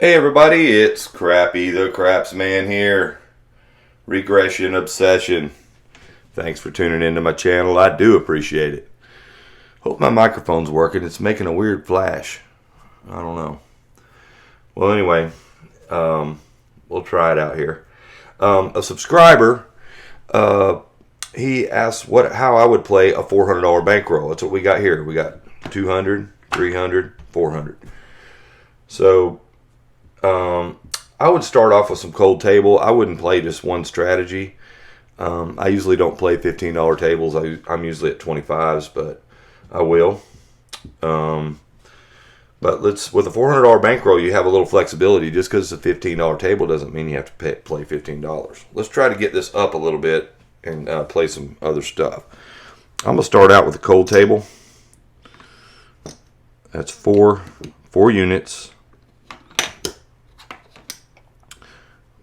Hey everybody, it's Crappy the Craps Man here. Regression Obsession. Thanks for tuning into my channel. I do appreciate it. Hope my microphone's working. It's making a weird flash. I don't know. Well, anyway, we'll try it out here. A subscriber, he asked how I would play a $400 bankroll. That's what we got here. We got 200, 300, 400. So I would start off with some cold table. I wouldn't play just one strategy. I usually don't play $15 tables. I'm usually at 25s, but I will. But with a $400 bankroll, you have a little flexibility. Just because it's a $15 table doesn't mean you have to play $15. Let's try to get this up a little bit and play some other stuff. I'm gonna start out with a cold table. That's four units.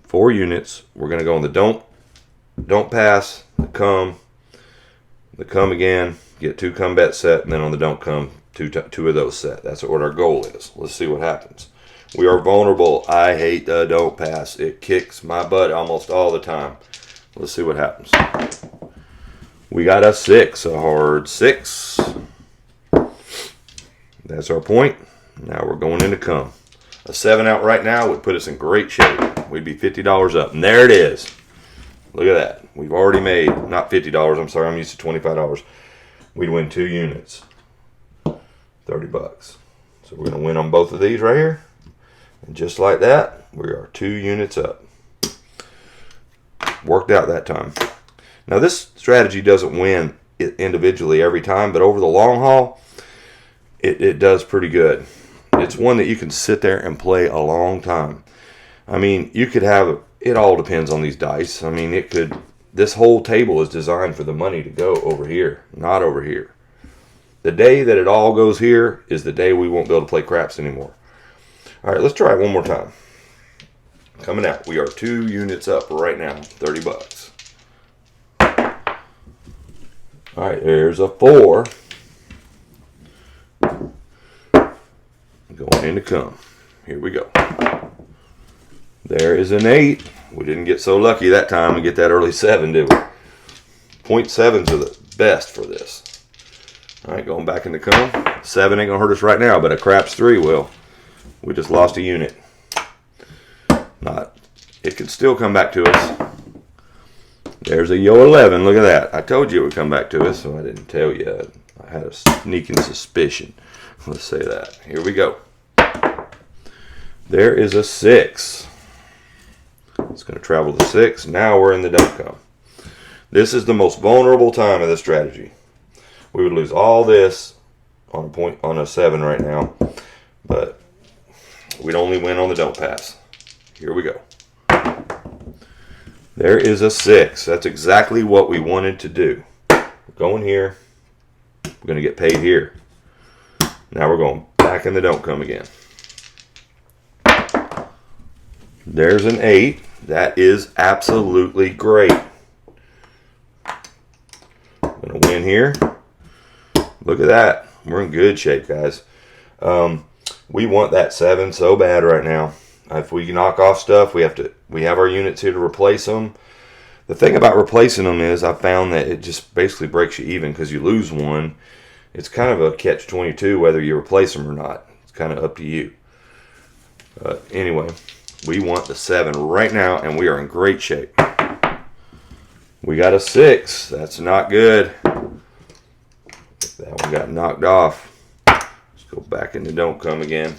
4 units. We're going to go on the don't pass, the come again, get 2 come bet set, and then on the don't come, two of those set. That's what our goal is. Let's see what happens. We are vulnerable. I hate the don't pass. It kicks my butt almost all the time. Let's see what happens. We got a 6, a hard 6. That's our point. Now we're going into come. A 7 out right now would put us in great shape. We'd be $50 up. And there it is. Look at that. We've already made, not $50, I'm sorry, I'm used to $25. We'd win 2 units. 30 bucks. So we're going to win on both of these right here. And just like that, we are 2 units up. Worked out that time. Now this strategy doesn't win individually every time, but over the long haul, it does pretty good. It's one that you can sit there and play a long time. I mean, you could have, it all depends on these dice. I mean, this whole table is designed for the money to go over here, not over here. The day that it all goes here is the day we won't be able to play craps anymore. All right, let's try it one more time. Coming out, we are 2 units up right now, 30 bucks. All right, there's a 4. Going into come. Here we go. There is an 8. We didn't get so lucky that time and get that early 7, did we? 0.7s are the best for this. All right, going back into come. 7 ain't going to hurt us right now, but a craps 3 will. We just lost a unit. It can still come back to us. There's a yo 11. Look at that. I told you it would come back to us, so I didn't tell you. I had a sneaking suspicion. Let's say that. Here we go. There is a 6. It's going to travel to 6. Now we're in the don't come. This is the most vulnerable time of the strategy. We would lose all this on a 7 right now, but we'd only win on the don't pass. Here we go. There is a 6. That's exactly what we wanted to do. We're going here. We're going to get paid here. Now we're going back in the don't come again. There's an 8. That is absolutely great. Gonna win here. Look at that. We're in good shape, guys. We want that 7 so bad right now. If we knock off stuff, we have our units here to replace them. The thing about replacing them is I found that it just basically breaks you even because you lose one. It's kind of a catch-22 whether you replace them or not. It's kind of up to you. But anyway, we want the 7 right now, and we are in great shape. We got a 6. That's not good. That one got knocked off. Let's go back into don't come again.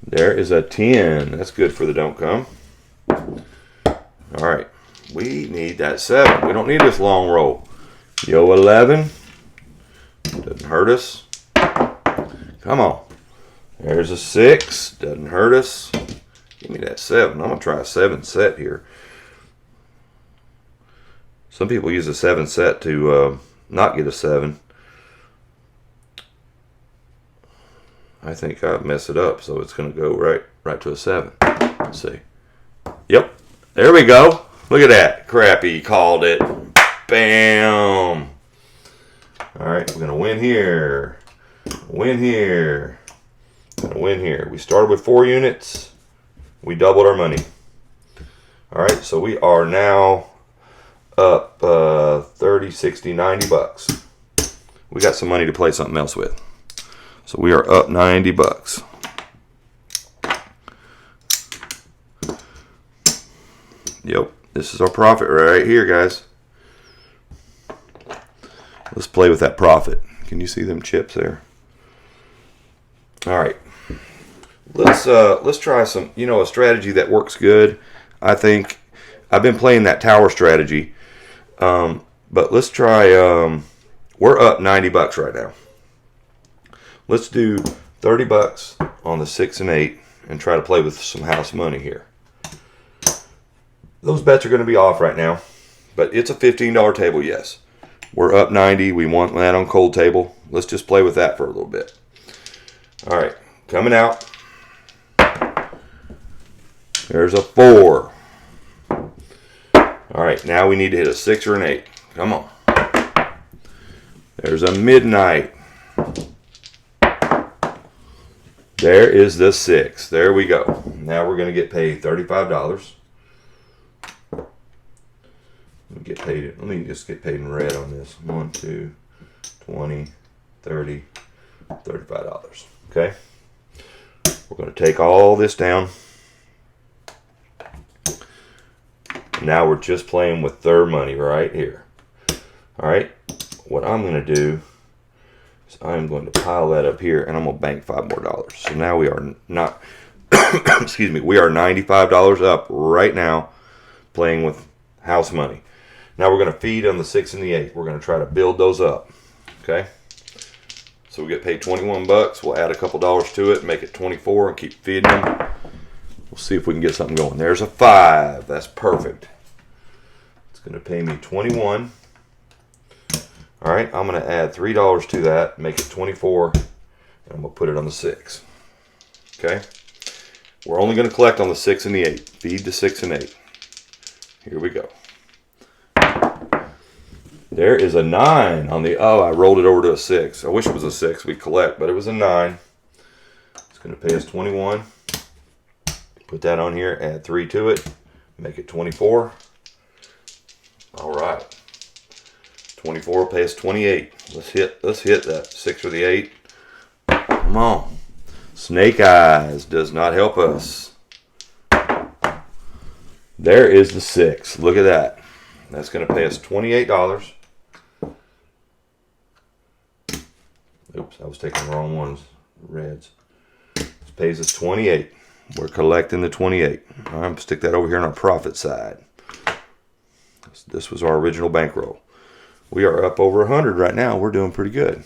There is a 10. That's good for the don't come. All right. We need that 7. We don't need this long roll. Yo 11. Doesn't hurt us. Come on. There's a 6. Doesn't hurt us. Give me that 7. I'm going to try a 7 set here. Some people use a 7 set to not get a 7. I think I messed it up, so it's going to go right to a 7. Let's see. Yep. There we go. Look at that. Crappy called it. Bam. All right, we're going to win here. Win here. Gonna to win here. We started with 4 units. We doubled our money. All right, so we are now up 30, 60, 90 bucks. We got some money to play something else with. So we are up 90 bucks. Yep, this is our profit right here, guys. Let's play with that profit. Can you see them chips there? All right. Let's try some, a strategy that works good. I think I've been playing that tower strategy. But let's try, we're up 90 bucks right now. Let's do 30 bucks on the 6 and 8 and try to play with some house money here. Those bets are going to be off right now, but it's a $15 table, yes. We're up 90. We want that on cold table. Let's just play with that for a little bit. All right, coming out. There's a 4. All right, now we need to hit a 6 or an 8. Come on. There's a midnight. There is the 6. There we go. Now we're going to get paid $35. Let me just get paid in red on this. 1, 2, 20, 30, $35. Okay. We're going to take all this down. Now we're just playing with their money right here. All right. What I'm going to do is I'm going to pile that up here and I'm going to bank $5 more. So now we are not, excuse me, we are $95 up right now playing with house money. Now we're going to feed on the 6 and the 8. We're going to try to build those up. Okay. So we get paid 21 bucks. We'll add a couple dollars to it, make it 24 and keep feeding them. We'll see if we can get something going. There's a 5. That's perfect. It's going to pay me 21. All right, I'm going to add $3 to that, make it 24, and I'm going to put it on the 6. Okay? We're only going to collect on the 6 and the 8. Feed the 6 and 8. Here we go. There is a 9 on the, I rolled it over to a 6. I wish it was a 6 we collect, but it was a 9. It's going to pay us 21. Put that on here, add 3 to it, make it 24. All right. 24 will pay us 28. Let's hit that 6 or the 8. Come on. Snake eyes does not help us. There is the 6. Look at that. That's going to pay us $28. Oops, I was taking the wrong ones. Reds. This pays us 28. We're collecting the 28. I'm going to stick that over here on our profit side. This was our original bankroll. We are up over 100 right now. We're doing pretty good.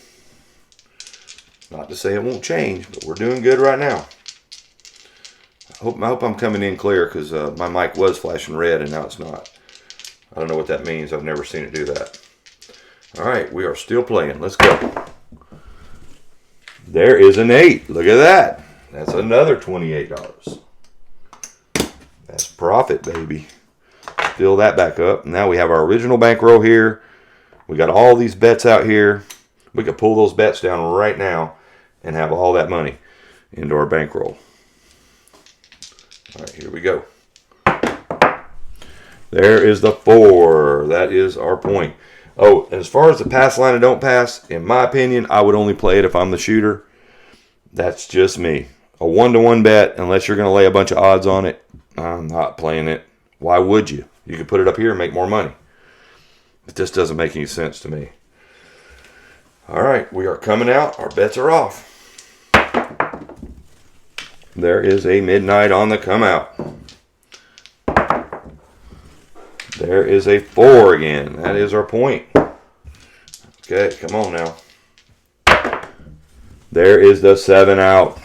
Not to say it won't change, but we're doing good right now. I hope I'm coming in clear because my mic was flashing red and now it's not. I don't know what that means. I've never seen it do that. All right, we are still playing. Let's go. There is an 8. Look at that. That's another $28. That's profit, baby. Fill that back up. Now we have our original bankroll here. We got all these bets out here. We could pull those bets down right now and have all that money into our bankroll. All right, here we go. There is the 4. That is our point. Oh, and as far as the pass line and don't pass, in my opinion, I would only play it if I'm the shooter. That's just me. A 1-to-1 bet, unless you're going to lay a bunch of odds on it, I'm not playing it. Why would you? You could put it up here and make more money. It just doesn't make any sense to me. All right, we are coming out. Our bets are off. There is a midnight on the come out. There is a 4 again. That is our point. Okay, come on now. There is the 7 out.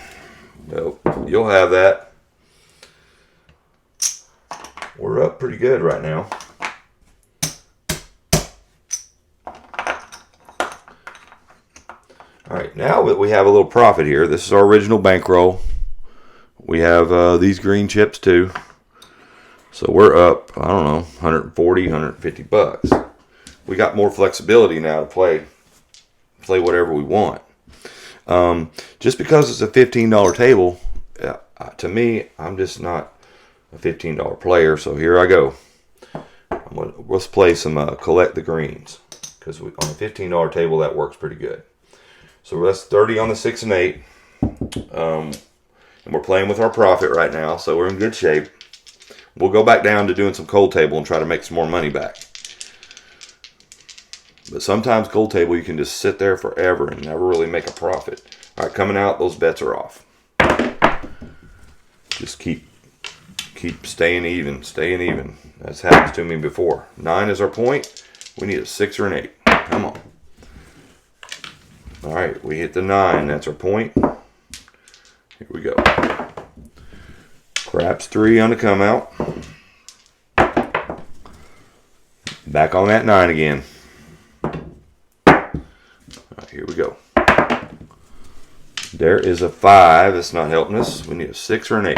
Nope, you'll have that. We're up pretty good right now. All right, now that we have a little profit here, this is our original bankroll. We have these green chips too. So we're up, I don't know, 140, 150 bucks. We got more flexibility now to play whatever we want. Just because it's a $15 table, to me, I'm just not a $15 player. So here I go. Let's play some collect the greens, because on a $15 table that works pretty good. So that's 30 on the 6 and 8, and we're playing with our profit right now, so we're in good shape. We'll go back down to doing some cold table and try to make some more money back. But sometimes cold table you can just sit there forever and never really make a profit. All right, coming out, those bets are off. Just keep staying even, staying even. That's happened to me before. 9 is our point. We need a 6 or an 8. Come on. All right, we hit the 9. That's our point. Here we go. Craps 3 on the come out. Back on that 9 again. All right, here we go. There is a 5. That's not helping us. We need a 6 or an 8.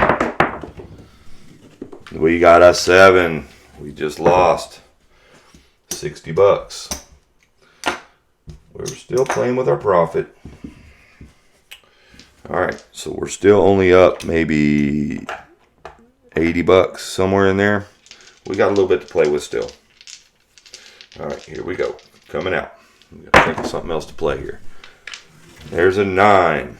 We got a 7. We just lost $60. We're still playing with our profit. All right, so we're still only up maybe $80, somewhere in there. We got a little bit to play with still. All right, here we go. Coming out. We got to think of something else to play here. There's a 9.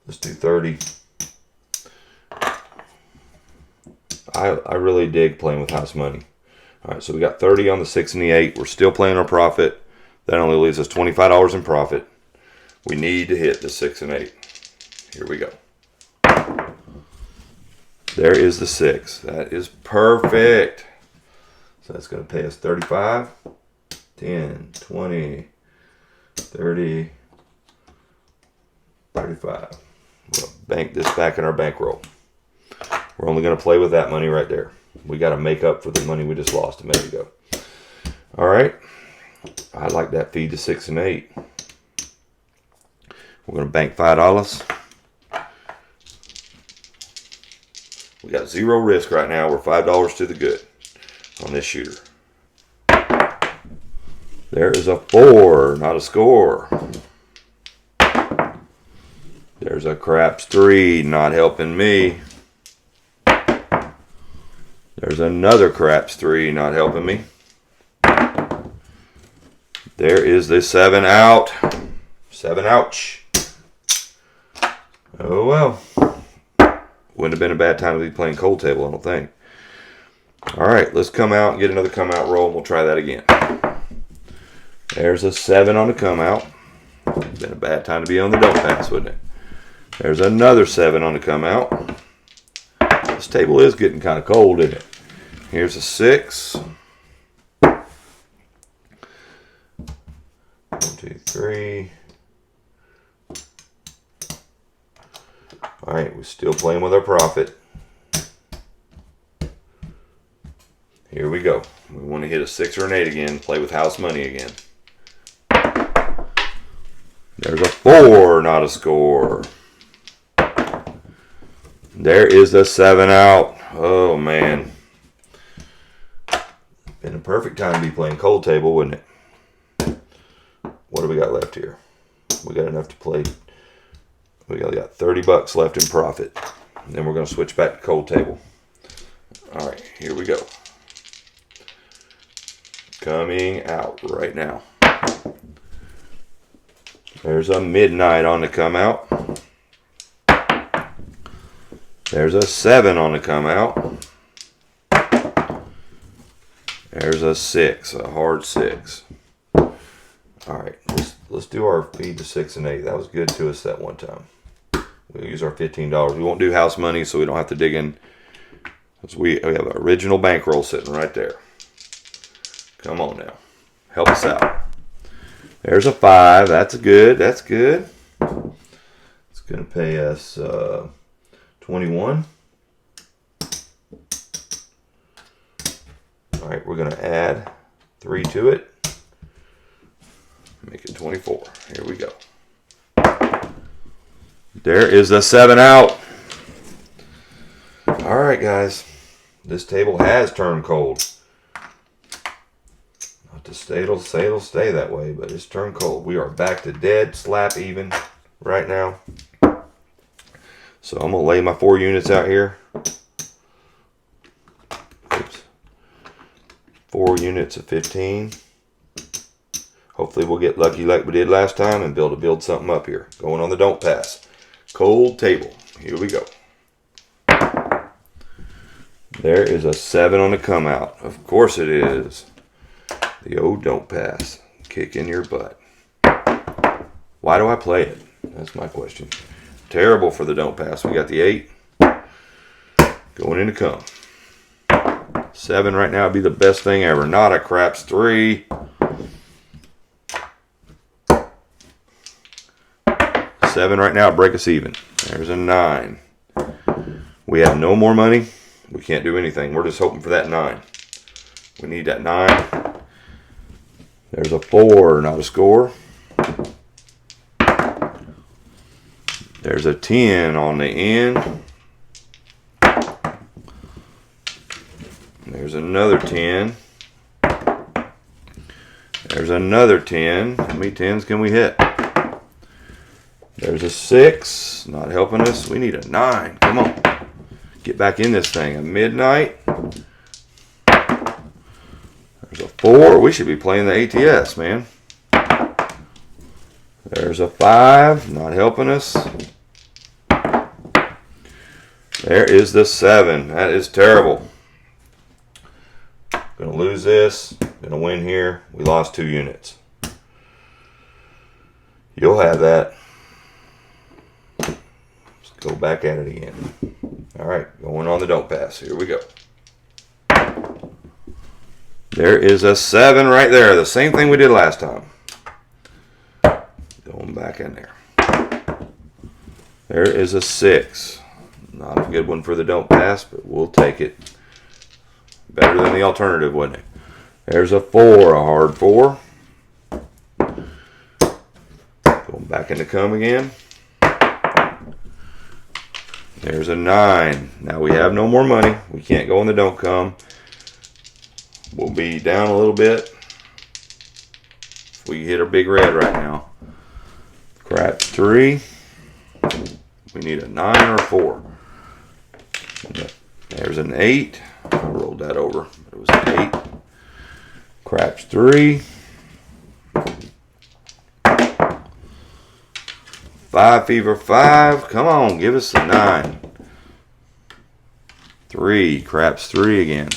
Let's do 30. I really dig playing with house money. All right, so we got 30 on the 6 and the 8. We're still playing our profit. That only leaves us $25 in profit. We need to hit the 6 and 8. Here we go. There is the 6. That is perfect. So that's going to pay us 35, 10, 20, 30, 35. We'll bank this back in our bankroll. We're only going to play with that money right there. We got to make up for the money we just lost a minute ago. All right. I like that feed to 6 and 8. We're going to bank $5. We got 0 risk right now. We're $5 to the good on this shooter. There is a 4, not a score. There's a craps 3, not helping me. There's another craps 3, not helping me. There is the 7 out. 7 ouch. Oh well. Wouldn't have been a bad time to be playing cold table, I don't think. Alright, let's come out and get another come out roll and we'll try that again. There's a 7 on the come out. Been a bad time to be on the don't pass, wouldn't it? There's another 7 on the come out. This table is getting kind of cold, isn't it? Here's a 6. 1, 2, 3. All right, we're still playing with our profit. Here we go. We want to hit a 6 or an 8 again. Play with house money again. There's a 4, not a score. There is the 7 out. Oh, man. Been a perfect time to be playing cold table, wouldn't it? What do we got left here? We got enough to play. We got $30 left in profit. And then we're going to switch back to cold table. All right, here we go. Coming out right now. There's a midnight on the come out. There's a 7 on the come out. There's a 6, a hard 6. All right, let's do our feed to 6 and 8. That was good to us that one time. We'll use our $15. We won't do house money, so we don't have to dig in. We have an original bankroll sitting right there. Come on now, help us out. There's a 5. That's good. That's good. It's going to pay us 21. All right, we're going to add 3 to it. Make it 24. Here we go. There is the 7 out. All All right, guys. This table has turned cold. Not to say it'll stay that way, but it's turned cold. We are back to dead slap even right now. So I'm going to lay my 4 units out here. Oops. 4 units of 15. Hopefully we'll get lucky like we did last time and build something up here. Going on the don't pass. Cold table. Here we go. There is a 7 on the come out. Of course it is. The old don't pass. Kick in your butt. Why do I play it? That's my question. Terrible for the don't pass. We got the 8. Going into come. 7 right now would be the best thing ever. Not a craps 3. 7 right now, break us even. There's a 9. We have no more money. We can't do anything. We're just hoping for that 9. We need that 9. There's a 4, not a score. There's a 10 on the end. There's another 10. There's another 10. How many 10s can we hit? There's a 6, not helping us. We need a 9. Come on. Get back in this thing. A midnight. There's a 4. We should be playing the ATS, man. There's a 5, not helping us. There is the 7. That is terrible. Gonna lose this. Gonna win here. We lost 2 units. You'll have that. Let's go back at it again. Alright, going on the don't pass. Here we go. There is a 7 right there. The same thing we did last time. Going back in there. There is a 6. Not a good one for the don't pass, but we'll take it. Better than the alternative, wasn't it? There's a 4, a hard 4. Going back into come again. There's a 9. Now we have no more money. We can't go in the don't come. We'll be down a little bit. We hit a big red right now. Crap 3. We need a 9 or a 4. There's an 8. I rolled that over, but it was an 8. Craps 3. 5 fever 5. Come on, give us a 9. 3. Craps 3 again.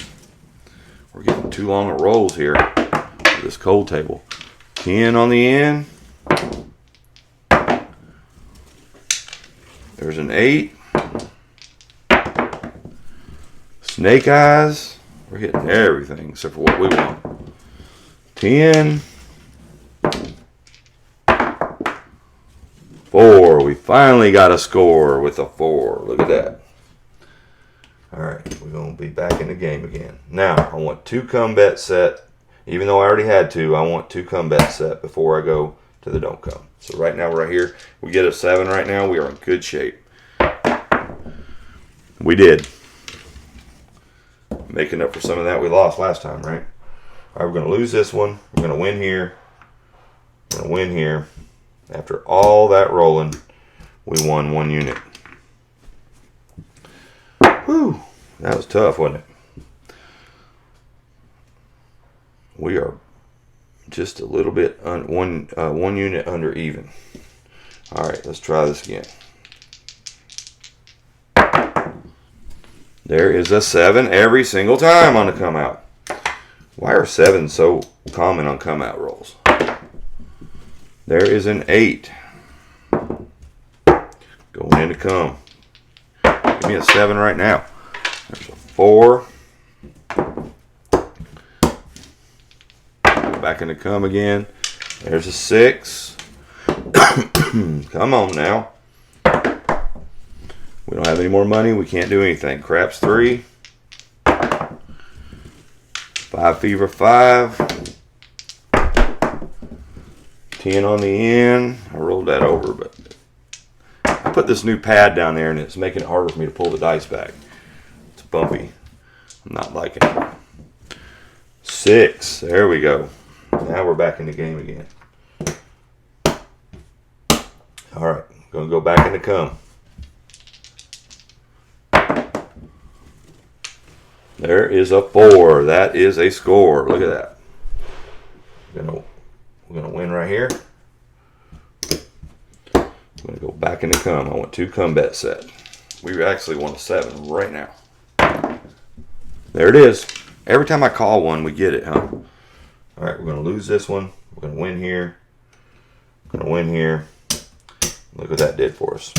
We're getting too long of rolls here for this cold table. 10 on the end. There's an 8. Snake eyes. We're hitting everything except for what we want. 10. 4. We finally got a score with a 4. Look at that. Alright, we're going to be back in the game again. Now, I want 2 come bet set. Even though I already had 2, I want 2 come bet set before I go to the don't come. So right now, right here, we get a 7 right now. We are in good shape. We did. Making up for some of that we lost last time, right? Alright, we're going to lose this one. We're going to win here. We're going to win here. After all that rolling, we won 1 unit. Whew, that was tough, wasn't it? We are just a little bit one unit under even. All right, let's try this again. There is a 7 every single time on the come out. Why are 7s so common on come out rolls? There is an 8. Going into come. Give me a 7 right now. There's a 4. Go back into come again. There's a 6. Come on now. We don't have any more money. We can't do anything. Craps 3. 5 fever 5. 10 on the end. I rolled that over, but I put this new pad down there and it's making it harder for me to pull the dice back. bumpy. I'm not liking it. 6. There we go. Now we're back in the game again. All right, gonna go back into come. There is a 4. That is a score. Look at that. We're gonna win right here. I'm gonna go back into come. I want 2 come bet set. We actually want a 7 right now. There it is. Every time I call one, we get it, huh? All right, we're gonna lose this one. We're gonna win here. Gonna win here. Look what that did for us.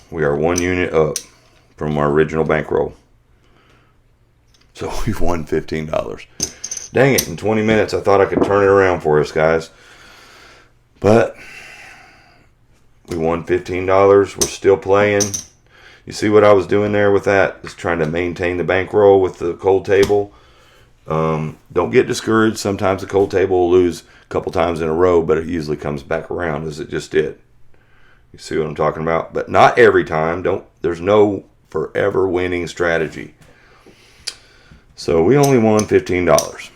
We are 1 unit up from our original bankroll. So we've won $15. Dang it, in 20 minutes I thought I could turn it around for us, guys. But we won $15. We're still playing. You see what I was doing there with that? Just trying to maintain the bankroll with the cold table. Don't get discouraged. Sometimes the cold table will lose a couple times in a row, but it usually comes back around as it just did. You see what I'm talking about? But not every time. There's no forever winning strategy. So we only won $15.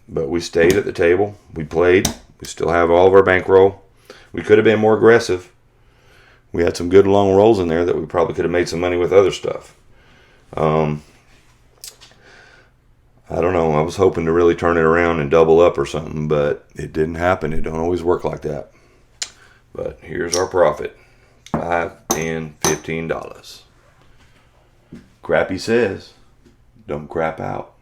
But we stayed at the table. We played. We still have all of our bankroll. We could have been more aggressive. We had some good long rolls in there that we probably could have made some money with other stuff. I don't know. I was hoping to really turn it around and double up or something, but it didn't happen. It don't always work like that. But here's our profit. $5, $10, $15. Crappy says, don't crap out.